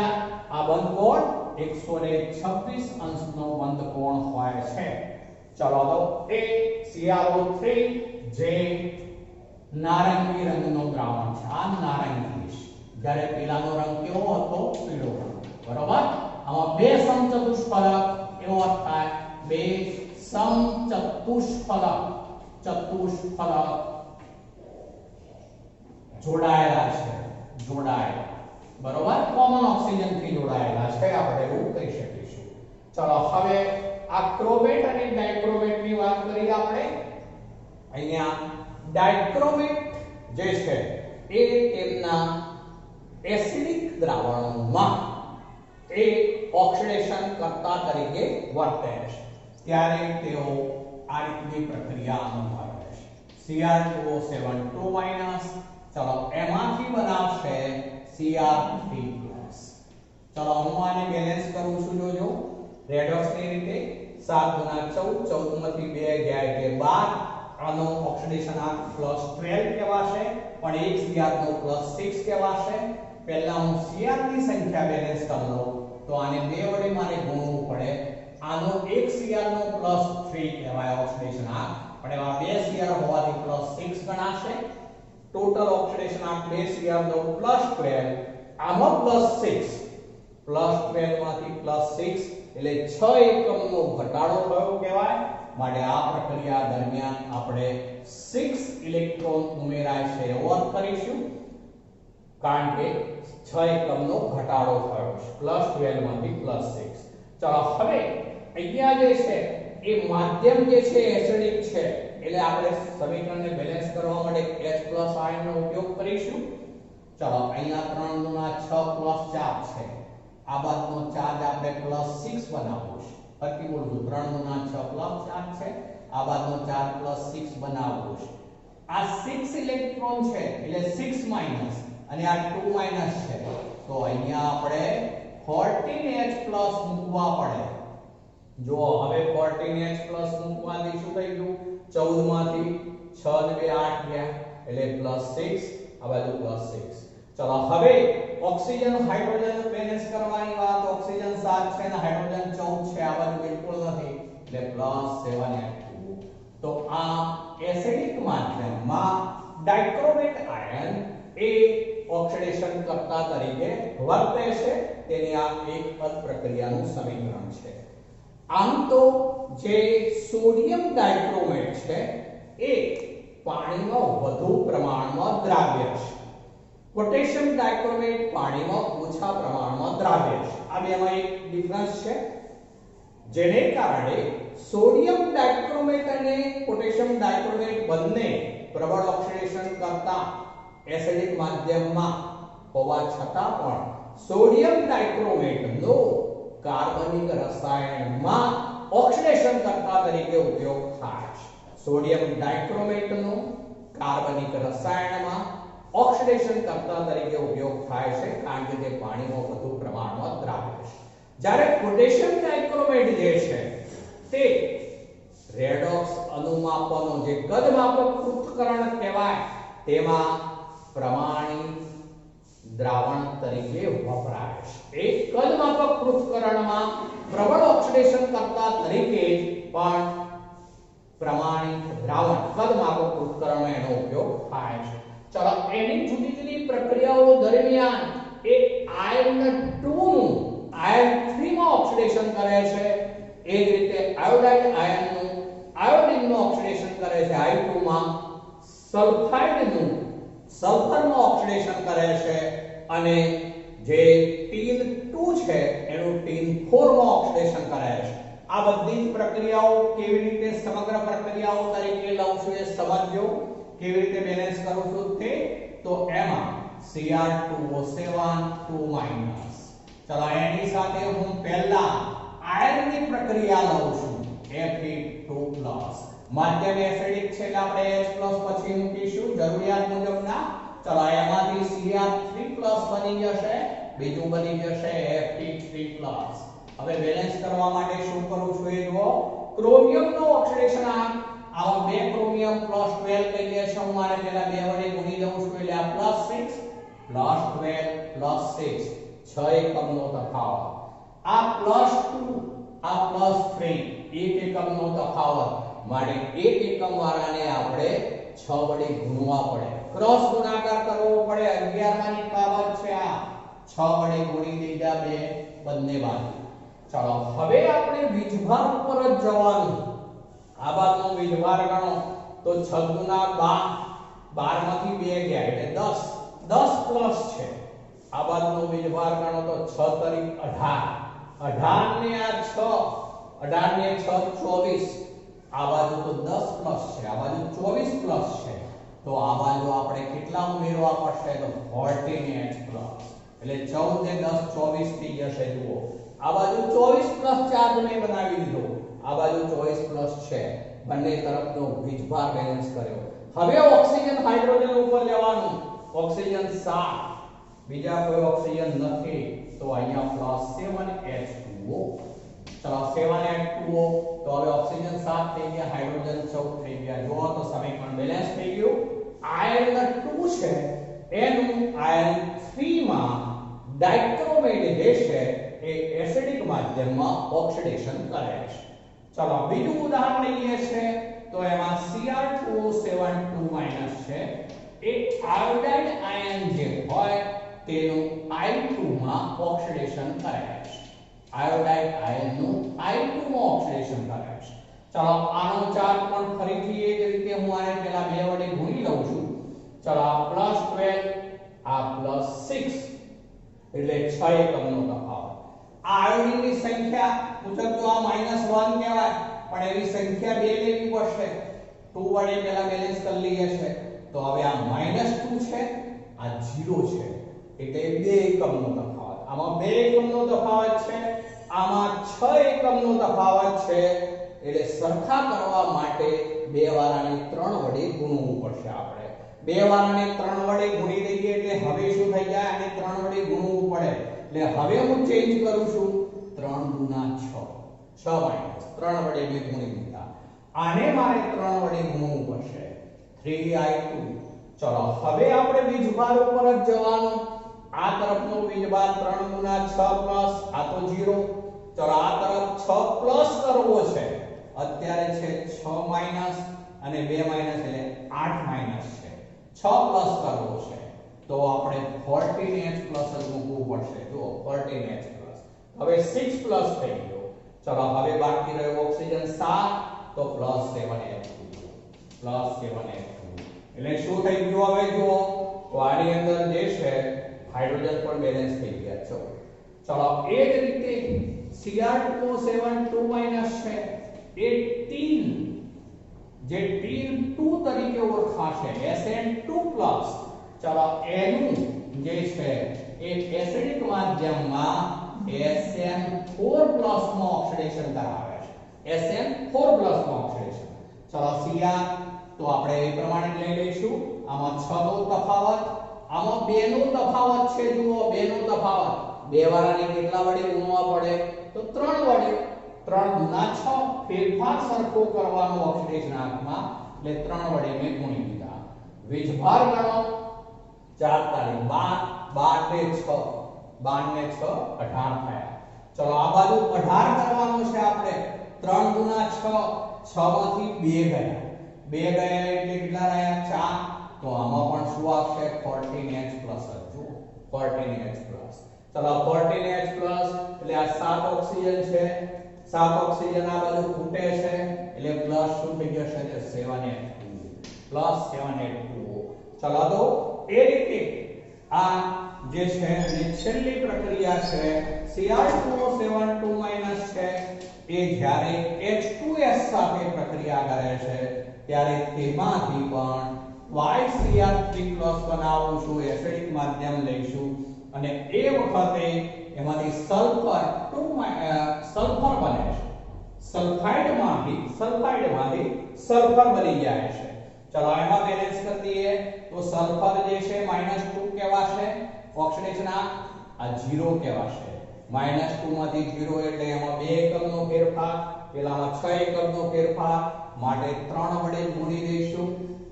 આ બંધ કોણ 126 અંશનો બંધ કોણ હોય છે ચલો તો એ CrO3 જે નારંગી રંગનો દ્રાવણ છે આ નારંગી છે જ્યારે પીળાનો રંગ કેવો હતો પીળો બરોબર આમાં બે સમચતુષ્ફલક એવો થાય બે સમચતુષ્ફલક જોડાયેલા છે જોડાયેલા બરોબર કોમન ઓક્સિજન થી જોડાયેલા છે આપણે એવું કહી શકીશું ચલો હવે આ ક્રોમેટ અને ડાયક્રોમેટ ની વાત કરીએ આપણે અહીંયા ડાયક્રોમેટ જે છે એ તેમના એસિડિક દ્રાવણોમાં એ ઓક્સિડેશન કરતા તરીકે વર્તે છે ત્યારે તેઓ આ રીતની પ્રક્રિયા અનુભવે છે Cr2O7 2- ચલો એમાંથી બનાવશે Cr3+. ચલો હું આને બેલેન્સ કરું છું જોજો રેડોક્સ ની રીતે 7 ગુણા 14 14 માંથી 2 ગયા એટલે 12 આનો ઓક્સિડેશન આ +12 કહેવાશે પણ એક Cr નો +6 કહેવાશે પહેલા હું Cr ની સંખ્યા બેલેન્સ કરી લઉં તો આને 2 વડે મારે ગુણવું પડે આનો એક Cr નો +3 કહેવાય ઓક્સિડેશન આ પણ એવા 2 Cr હોવાથી +6 ગણાશે ટોટલ ઓક્સિડેશન આ 2 Cr નો +12 આમાં +6 +12 માંથી +6 એટલે 6 એકમનો ઘટાડો થયો કહેવાય માટે આ પ્રક્રિયા દરમિયાન આપણે 6 ઇલેક્ટ્રોન ઉમેરાય છે એવો અર્થ કરીશું કારણ કે 6 એકમનો ઘટાડો થયો છે +12 માંથી +6 ચલો હવે અહીંયા જે છે એ માધ્યમ જે છે એસિડિક છે એટલે આપણે સમીકરણને બેલેન્સ કરવા માટે H+ આયનનો ઉપયોગ કરીશું ચલો અહીંયા 3 ગુણા 6 + 4 છે આ બાજુનો ચાર્જ આપણે +6 બનાવવો છે ફરીથી બોલું 3 ગુણા 6 + 4 છે આ બાજુનો ચાર્જ +6 બનાવવો છે આ 6 ઇલેક્ટ્રોન છે એટલે 6 માઈનસ અને આ 2 - છે તો અહીંયા આપણે 14H+ મૂકવા પડે જો હવે 14H+ મૂકવાથી શું થઈ ગયું 14 માંથી 6 ને 2 8 ગયા એટલે +6 આ બાજુ +6 ચલો હવે ઓક્સિજન હાઇડ્રોજન બેલેન્સ કરવાની વાત ઓક્સિજન 7 છે અને હાઇડ્રોજન 14 છે આ બાજુ બિલકુલ નથી એટલે +7H2 તો આ એસિડિક માધ્યમમાં ડાયક્રોમેટ આયન એ ઓક્સિડેશન કરતા તરીકે વર્તે છે તેની આ એક પદ પ્રક્રિયાનું સમીકરણ છે આમ તો જે સોડિયમ ડાયક્રોમેટ છે એ પાણીમાં વધુ પ્રમાણમાં દ્રાવ્ય છે પોટેશિયમ ડાયક્રોમેટ પાણીમાં ઓછા પ્રમાણમાં દ્રાવ્ય છે આ બેમાં એક ડિફરન્સ છે જેને કારણે સોડિયમ ડાયક્રોમેટ અને પોટેશિયમ ડાયક્રોમેટ બંને પ્રબળ ઓક્સિડેશન કરતા એસિડિક માધ્યમમાં હોવા છતાં પણ સોડિયમ ડાયક્રોમેટનો કાર્બનિક રસાયણમાં ઓક્સિડેશન કરતા તરીકે ઉપયોગ થાય છે સોડિયમ ડાયક્રોમેટનો કાર્બનિક રસાયણમાં ઓક્સિડેશન કરતા તરીકે ઉપયોગ થાય છે કારણ કે તે પાણીમાં વધુ પ્રમાણમાં દ્રાવ્ય છે જ્યારે પોટેશિયમ ડાયક્રોમેટ જે છે તે રેડોક્સ અનુમાપનો જે કદમાપક પૃથ્થકરણ કહેવાય તેમાં પ્રમાણિત દ્રાવણ તરીકે વપરાય છે. એક કદમાપક પૃથ્થકરણમાં પ્રબળ ઓક્સિડેશન કરતા તરીકે પણ પ્રમાણિત દ્રાવણ કદમાપક પૃથ્થકરણમાં એનો ઉપયોગ થાય છે. ચલો એની જુદી જુદી પ્રક્રિયાઓ દરમિયાન એ આયર્ન 2 નું આયર્ન 3 માં ઓક્સિડેશન કરે છે. એ જ રીતે આયોડાઇડ આયર્નનું આયોડિનનું ઓક્સિડેશન કરે છે I2 માં, સલ્ફાઇડનું સલ્ફરનું ઓક્સિડેશન કરે છે અને જે ટીન 2 છે એનું ટીન 4 માં ઓક્સિડેશન કરે છે. આ બધી જ પ્રક્રિયાઓ કેવી રીતે સમગ્ર પ્રક્રિયાઓ તરીકે લઉં છું એ સમજજો. કેવી રીતે બેલેન્સ કરું છું તે તો એમાં Cr2O7 2-. ચલો એની સાથે હું પહેલા આયર્નની પ્રક્રિયા લઉં છું Fe2+. માધ્યમ એસિડિક છે એટલે આપણે H+ પછી મૂકીશું જરૂરિયાત મુજબના. ચલો એમાંથી Cr3+ બની જશે, બીજું બની જશે Fe3+. હવે બેલેન્સ કરવા માટે શું કરું છું એ જુઓ. ક્રોમિયમનો ઓક્સિડેશન આમાં 2 ક્રોમિયમ +12 લઈએ છીએ. હું આને પહેલા 2 વડે ગુણી દઉં છું એટલે આ +6 +12 +6 6 એકમનો તફાવત. આ +2 આ +3 1 એકમનો તફાવત. માટે 1 એકમ વાળાને આપણે 6 વડે ગુણવા પડે, ક્રોસ ગુણાકાર કરવો પડે. 11 માની બાબત છે આ. 6 વડે ગુણી દીધા બે બંને બાજુ. ચલો હવે આપણે વીજભાર ઉપર જ જવાનું. આ બાજુનો વીજભાર ગણો તો 6 ગુણા 12, 12 માંથી 2 ગયા એટલે 10 પ્લસ છે. આ બાજુનો વીજભાર ગણો તો 6 તરી 18, 18 ને આ 6, 18 ને 6 24. આ બાજુ તો 10 પ્લસ છે, આ બાજુ 24 પ્લસ છે. તો આ બાજુ આપણે કેટલા ઉમેરવા પડશે તો 14H પ્લસ. એટલે 14 ને 10 24 થઈ જશે. જુઓ આ બાજુ 24 પ્લસ ચાર્જ મેં બનાવી દીધો, આ બાજુ 24 પ્લસ છે. બંને તરફનો વીજભાર બેલેન્સ કર્યો. હવે ઓક્સિજન હાઇડ્રોજન ઉપર જવાનું. ઓક્સિજન 7, બીજા કોઈ ઓક્સિજન નથી તો અહીંયા +7H2O. ચલો 7H2O. તો હવે ઓક્સિજન 7 થઈ ગયા, હાઇડ્રોજન 14 થઈ ગયા. જો તો સમીકરણ બેલેન્સ થઈ ગયું. આયર્ન 2 છે એનું આયર્ન 3 માં ડાઇક્રોમેટ જે છે એ એસિડિક માધ્યમમાં ઓક્સિડેશન કરે છે. ચલો બીજું ઉદાહરણ લઈએ છે તો એમાં Cr2O7 2- છે. એ આયોડાઇડ આયન જે હોય તેનું I2 માં ઓક્સિડેશન કરે છે. આયોડાઇડ આયનનું I2 માં ઓક્સિડેશન કરે છે. ચલો આનો ચાર્જ પણ ફરીથી એ જ રીતે હું આને પહેલા 2 વડે ગુણી લઉં છું. ચલો આ +12 આ +6 એટલે 6 એકમનો તફાવત. આયોડિનની સંખ્યા મુજબ તો આ -1 કહેવાય, પણ એવી સંખ્યા 2 લેવી પડશે. 2 વડે પહેલા બેલેન્સ કરી લઈએ છે. તો હવે આ -2 છે, આ 0 છે એટલે 2 એકમનો તફાવત. આમાં 2 એકમનો તફાવત છે, આમાં 6 એકમનો તફાવત છે. એટલે સરખા કરવા માટે 2 વાળાને 3 વડે ગુણવું પડશે. આપણે 2 વાળાને 3 વડે ગુણી દઈએ એટલે હવે શું થઈ જાય, આને 3 વડે ગુણવું પડે. એટલે હવે હું ચેન્જ કરું છું 3 ગુણા 6, 6 માઈનસ 3 વડે મેં ગુણી દીધા. આને મારે 3 વડે ગુણવું પડશે 3I2. ચલો હવે આપણે વીજભાર ઉપર જ જવાનું. આ તરફનો વીજભાર 3 ગુણા 6 પ્લસ આ તો 0. ચલો આ તરફ 6 પ્લસ કરવો છે. અત્યારે છે 6 માઈનસ અને 2 માઈનસ એટલે 8 માઈનસ છે. 6 પ્લસ કરવો છે તો આપણે 14H પ્લસ જ મૂકવું પડશે. જો 14H પ્લસ. હવે 6 પ્લસ થઈ ગયો. ચલો હવે બાકી રહ્યો ઓક્સિજન 7 તો +7H2 એટલે શું થઈ ગયું હવે જુઓ તો આની અંદર જે છે હાઇડ્રોજન પણ બેલેન્સ થઈ ગયા છે. ચલો એ જ રીતે Cr2O7 2- છે. એ ટીન જે ટીન 2 તરીકે ઓળખાશે Sn2+. ચલો એનું જે છે એ એસિડિક માધ્યમમાં Sn4+ માં ઓક્સિડેશન કરાવે છે. Sn4+ માં ઓક્સિડેશન. ચલો Cr તો આપણે એ પ્રમાણે લઈ લઈશું. આમાં 6 નો તફાવત, આમાં 2 નો તફાવત છે. જુઓ 2 નો તફાવત. 2 વાળાને કેટલા વડે ગુણવા પડે તો 3 વડે. 3 ગુણા 6 ફેરફાર સરખો કરવાનો ઓક્સિડેશન આંકમાં એટલે 3 વડે મેં ગુણી દીધા. વીજભાર ગણો. 4 તારીખ 12 ને 6 12 ને 6 18 થયા. ચલો આ બાજુ 18 કરવાનું છે આપણે. 3 ગુણા 6 6 માંથી 2 ગયા. 2 ગયા એટલે કેટલા રહ્યા 4. તો આમાં પણ શું આવશે 14H પ્લસ જ જુઓ 14H પ્લસ. ચલો 14H પ્લસ એટલે આ 7 ઓક્સિજન છે. 7 ઓક્સિજન આ બાજુ ખૂટે છે એટલે પ્લસ શું થઈ જશે 7H2 પ્લસ 7H2O. ચલો તો એ રીતે આ જે છે અને છેલ્લી પ્રક્રિયા છે Cr2O72 માઈનસ છે એ જ્યારે H2S સાથે પ્રક્રિયા કરે છે ત્યારે તેમાંથી પણ YCr3+ બનાવું છું, એસિડિક માધ્યમ લઈશું અને એ વખતે એમાંથી સલ્ફર બને છે. સલ્ફાઇડમાંથી સલ્ફર બની જાય છે. ચલો એમાં બેલેન્સ કરી દઈએ તો સલ્ફર જે છે -2 કહેવાશે, ઓક્સિડેશન આ 0 કહેવાશે. -2 માંથી 0 એટલે એમાં 2 એકમનો ફેરફાર, પેલામાં 6 એકમનો ફેરફાર, માટે 3 વડે ગુણી દઈશું.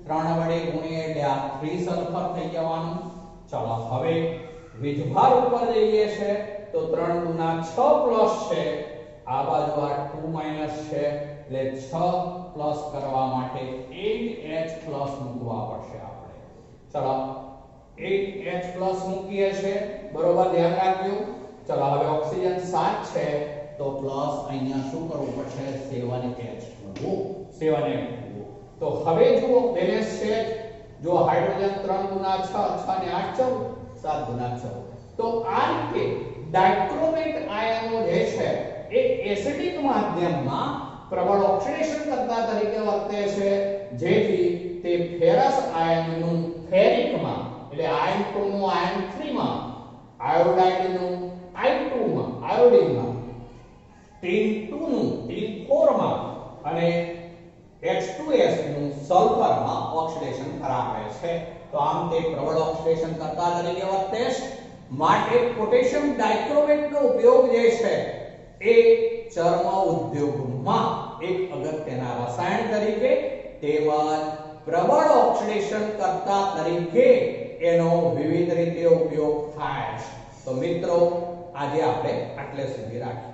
3 વડે ગુણીએ એટલે આ 3 સલ્ફર થઈ જવાનું. ચલો હવે વીજભાર ઉપર જઈએ છે તો 3 ગુણા 6 પ્લસ છે, આ બાજુ આ 2 માઈનસ છે એટલે 6 પ્લસ કરવા માટે 8H પ્લસ મૂકવા પડશે આપણે. ચલો 8H પ્લસ મૂકીએ છે, બરોબર ધ્યાન રાખજો. ચલો હવે ઓક્સિજન 7 છે તો પ્લસ અહીંયા શું કરવું પડશે 7H2O. તો હવે જુઓ બેલેન્સ છે. જો હાઇડ્રોજન 3 ગુણા 6 6 ને 8 14 7 ગુણા 14. તો આ રીતે ડાયક્રોમેટ આયનો જે છે એ એસિડિક માધ્યમમાં પ્રબળ ઓક્સિડેશન કરતા તરીકે વર્તે છે, જેથી તે ફેરસ આયનનું ફેરિકમાં એટલે આયન 2 નું આયન 3 માં, આયોડાઇડનું I2 માં આયોડિનમાં, ટીન 2 નું ટીન 4 માં અને H2S નું સલ્ફરમાં ઓક્સિડેશન કરાવે છે. તો આમ તે પ્રબળ ઓક્સિડેશન કરતા તરીકે વર્તે છે. માટે પોટેશિયમ ડાઇક્રોમેટનો ઉપયોગ જે છે એ ચર્મ ઉદ્યોગમાં એક અગત્યના રસાયણ તરીકે તેમજ પ્રબળ ઓક્સિડેશન કરતા તરીકે એનો વિવિધ રીતે ઉપયોગ થાય છે. તો મિત્રો આજે આપણે આટલે સુધી રાખીએ.